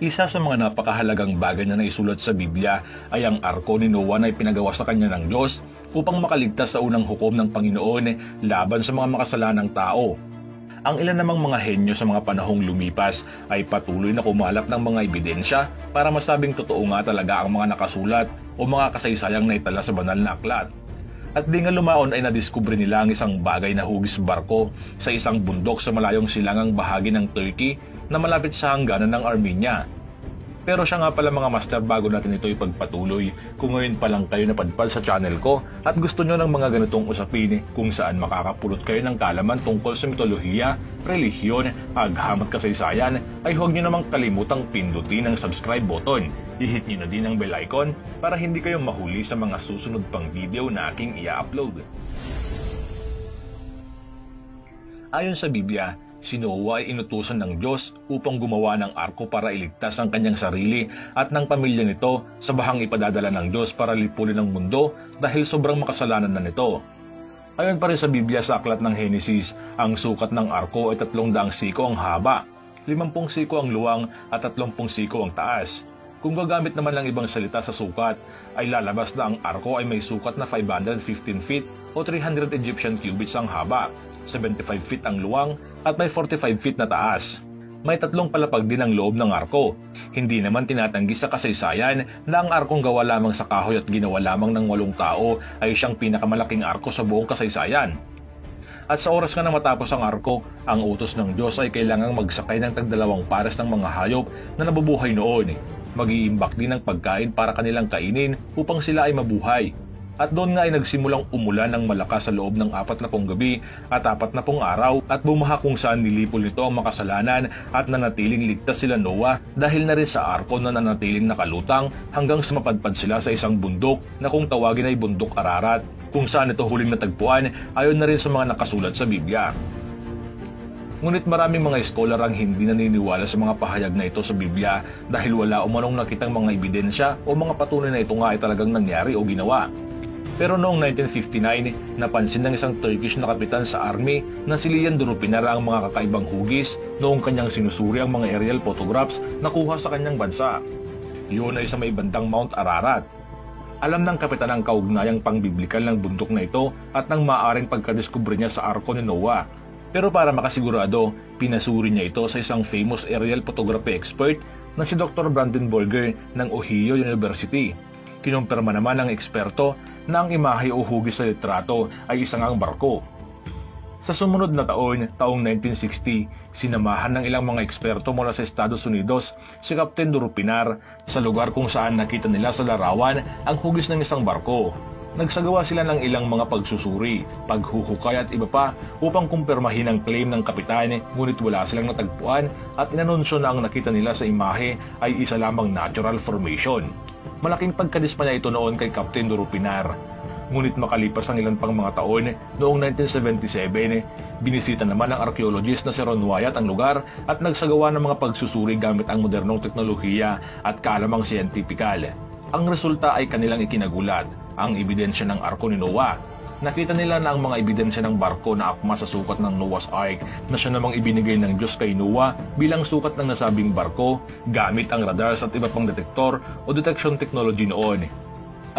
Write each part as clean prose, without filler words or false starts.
Isa sa mga napakahalagang bagay na naisulat sa Biblia ay ang arko ni Noah na ipinagawa sa kanya ng Diyos upang makaligtas sa unang hukom ng Panginoon laban sa mga makasalanang tao. Ang ilan namang mga henyo sa mga panahong lumipas ay patuloy na kumalap ng mga ebidensya para masabing totoo nga talaga ang mga nakasulat o mga kasaysayang naitala sa banal na aklat. At di nga lumaon ay nadiskubre nila ang isang bagay na hugis barko sa isang bundok sa malayong silangang bahagi ng Turkey na malapit sa hangganan ng Armenia. Pero siya nga pala mga master, bago natin ito ipagpatuloy, kung ngayon pa lang kayo napadpad sa channel ko at gusto nyo ng mga ganitong usapin kung saan makakapulot kayo ng kaalaman tungkol sa mitolohiya, relihiyon, aghamat kasaysayan, ay huwag nyo namang kalimutang pindutin ang subscribe button. I-hit nyo na din ang bell icon para hindi kayo mahuli sa mga susunod pang video na aking i-upload. Ayon sa Biblia, si Noah ay inutusan ng Diyos upang gumawa ng arko para iligtas ang kanyang sarili at ng pamilya nito sa bahang ipadadala ng Diyos para lipulin ang mundo dahil sobrang makasalanan na nito. Ayon pa rin sa Biblia sa aklat ng Henesis, ang sukat ng arko ay 300 siko ang haba, 50 siko ang luwang at 30 siko ang taas. Kung gagamit naman ng ibang salita sa sukat, ay lalabas na ang arko ay may sukat na 515 feet o 300 Egyptian cubits ang haba, 75 feet ang luwang at may 45 feet na taas. May 3 palapag din ang loob ng arko. Hindi naman tinatanggi sa kasaysayan na ang arkong gawa lamang sa kahoy at ginawa lamang ng 8 tao ay siyang pinakamalaking arko sa buong kasaysayan. At sa oras nga na matapos ang arko, ang utos ng Diyos ay kailangang magsakay ng tag-2 pares ng mga hayop na nabubuhay noon. Mag-iimbak din ng pagkain para kanilang kainin upang sila ay mabuhay. At doon nga ay nagsimulang umulan ng malakas sa loob ng 40 gabi at 40 araw at bumaha kung saan nilipol nito ang makasalanan at nanatiling ligtas sila Noah dahil na rin sa arko na nanatiling nakalutang hanggang sa mapadpad sila sa isang bundok na kung tawagin ay bundok Ararat, kung saan ito huling natagpuan ayon na rin sa mga nakasulat sa Biblia. Ngunit maraming mga eskolar ang hindi naniniwala sa mga pahayag na ito sa Biblia dahil wala umanong nakitang mga ebidensya o mga patunay na ito nga ay talagang nangyari o ginawa. Pero noong 1959, napansin ng isang Turkish na kapitan sa army na si Lian Durupinar ang mga kakaibang hugis noong kanyang sinusuri ang mga aerial photographs na kuha sa kanyang bansa. Yun ay sa may bandang Mount Ararat. Alam ng kapitan ang kaugnayang pangbiblikal ng bundok na ito at ng maaaring pagkadiskubre niya sa arko ni Noah. Pero para makasigurado, pinasuri niya ito sa isang famous aerial photography expert na si Dr. Brandon Bolger ng Ohio University. Kinumpirma naman ng eksperto na ang imahe o hugis sa litrato ay isang barko. Sa sumunod na taong 1960, sinamahan ng ilang mga eksperto mula sa Estados Unidos si Captain Durupinar sa lugar kung saan nakita nila sa larawan ang hugis ng isang barko. Nagsagawa sila ng ilang mga pagsusuri, paghuhukay at iba pa upang kumpirmahin ang claim ng kapitan, ngunit wala silang natagpuan at inanunsyo na ang nakita nila sa imahe ay isa lamang natural formation. Malaking pagkadismaya ito noon kay Captain Durupinar. Ngunit makalipas ang ilan pang mga taon, noong 1977, binisita naman ng archaeologist na si Ron Wyatt ang lugar at nagsagawa ng mga pagsusuri gamit ang modernong teknolohiya at kaalamang siyentipikal. Ang resulta ay kanilang ikinagulat, ang ebidensya ng arko ni Noah. Nakita nila na ang mga ebidensya ng barko na akma sa sukat ng Noah's Ark na siya namang ibinigay ng Diyos kay Noah bilang sukat ng nasabing barko gamit ang radars at iba pang detektor o detection technology noon.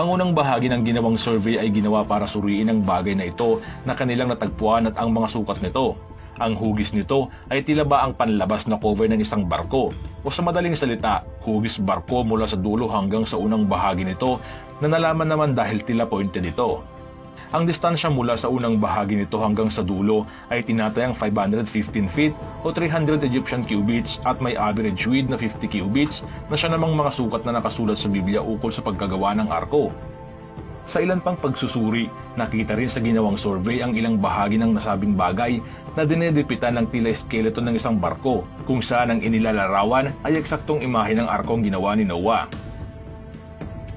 Ang unang bahagi ng ginawang survey ay ginawa para suriin ang bagay na ito na kanilang natagpuan at ang mga sukat nito. Ang hugis nito ay tila ba ang panlabas na cover ng isang barko o sa madaling salita, hugis barko mula sa dulo hanggang sa unang bahagi nito na nalaman naman dahil tila pointed ito. Ang distansya mula sa unang bahagi nito hanggang sa dulo ay tinatayang 515 feet o 300 Egyptian cubits at may average width na 50 cubits na siya namang mga sukat na nakasulat sa Biblia ukol sa pagkagawa ng arko. Sa ilan pang pagsusuri, nakita rin sa ginawang survey ang ilang bahagi ng nasabing bagay na dinedepitan ng tila skeleton ng isang barko kung saan ang inilalarawan ay eksaktong imahe ng arkong ginawa ni Noah.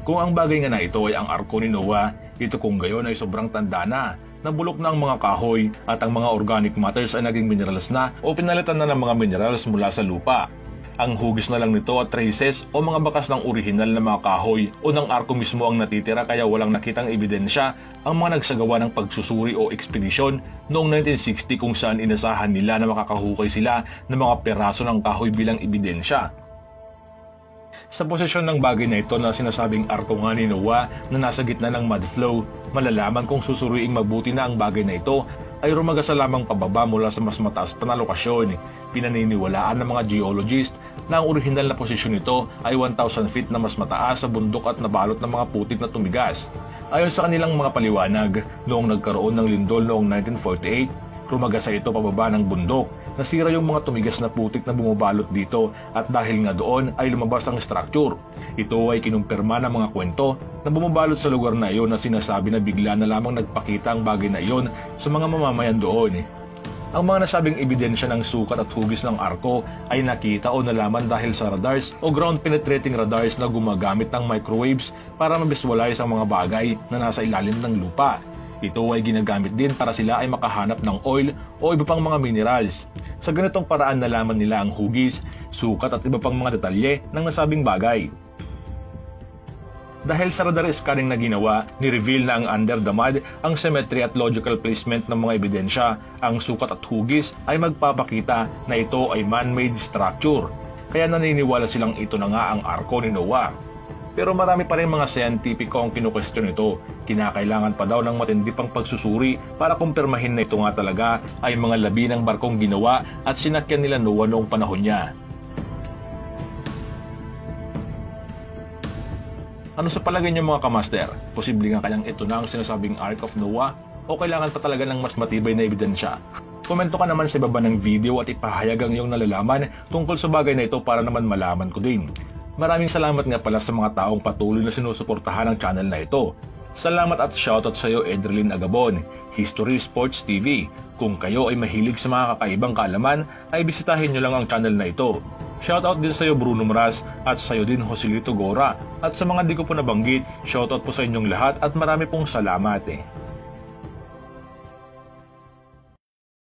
Kung ang bagay nga na ito ay ang arko ni Noah, ito kung gayon ay sobrang tanda na, nabulok na ang mga kahoy at ang mga organic matters ay naging minerals na o pinalitan na ng mga minerals mula sa lupa. Ang hugis na lang nito at traces o mga bakas ng orihinal na mga kahoy o ng arko mismo ang natitira kaya walang nakitang ebidensya ang mga nagsagawa ng pagsusuri o ekspedisyon noong 1960 kung saan inasahan nila na makakahukay sila ng mga peraso ng kahoy bilang ebidensya. Sa posisyon ng bagay na ito na sinasabing arko nga ni Noah na nasa gitna ng mud flow, malalaman kung susuriing mabuti na ang bagay na ito ay rumagasa lamang pababa mula sa mas mataas pa na lokasyon. Pinaniniwalaan ng mga geologist na ang orihinal na posisyon nito ay 1,000 feet na mas mataas sa bundok at nabalot ng mga putik na tumigas. Ayon sa kanilang mga paliwanag, noong nagkaroon ng lindol noong 1948, rumagasa ito pababa ng bundok. Nasira yung mga tumigas na putik na bumabalot dito at dahil nga doon ay lumabas ang structure. Ito ay kinumpirma ng mga kwento na bumabalot sa lugar na iyon na sinasabi na bigla na lamang nagpakita ang bagay na iyon sa mga mamamayan doon. Ang mga nasabing ebidensya ng sukat at hugis ng arko ay nakita o nalaman dahil sa radars o ground penetrating radars na gumagamit ng microwaves para mabisualize ang mga bagay na nasa ilalim ng lupa. Ito ay ginagamit din para sila ay makahanap ng oil o iba pang mga minerals. Sa ganitong paraan nalaman nila ang hugis, sukat at iba pang mga detalye ng nasabing bagay. Dahil sa radar scanning na ginawa, ni-reveal na ang under the mud, ang symmetry at logical placement ng mga ebidensya, ang sukat at hugis ay magpapakita na ito ay man-made structure. Kaya naniniwala silang ito na nga ang arko ni Noah. Pero marami pa rin mga scientifico ang kinukwestiyon ito. Kinakailangan pa daw ng matindi pang pagsusuri para kumpirmahin na ito nga talaga ay mga labi ng barkong ginawa at sinakyan nila Noah noong panahon niya. Ano sa palagay niyo mga kamaster? Posible nga kayang ito na ang sinasabing Ark of Noah? O kailangan pa talaga ng mas matibay na ebidensya? Komento ka naman sa baba ng video at ipahayag ang iyong nalalaman tungkol sa bagay na ito para naman malaman ko din. Maraming salamat nga pala sa mga taong patuloy na sinusuportahan ang channel na ito. Salamat at shoutout sa iyo Edrelyn Agabon, History Sports TV. Kung kayo ay mahilig sa mga kakaibang kaalaman, ay bisitahin nyo lang ang channel na ito. Shoutout din sa iyo Bruno Maras at sa iyo din Joselito Gora. At sa mga di ko po nabanggit, shoutout po sa inyong lahat at marami pong salamat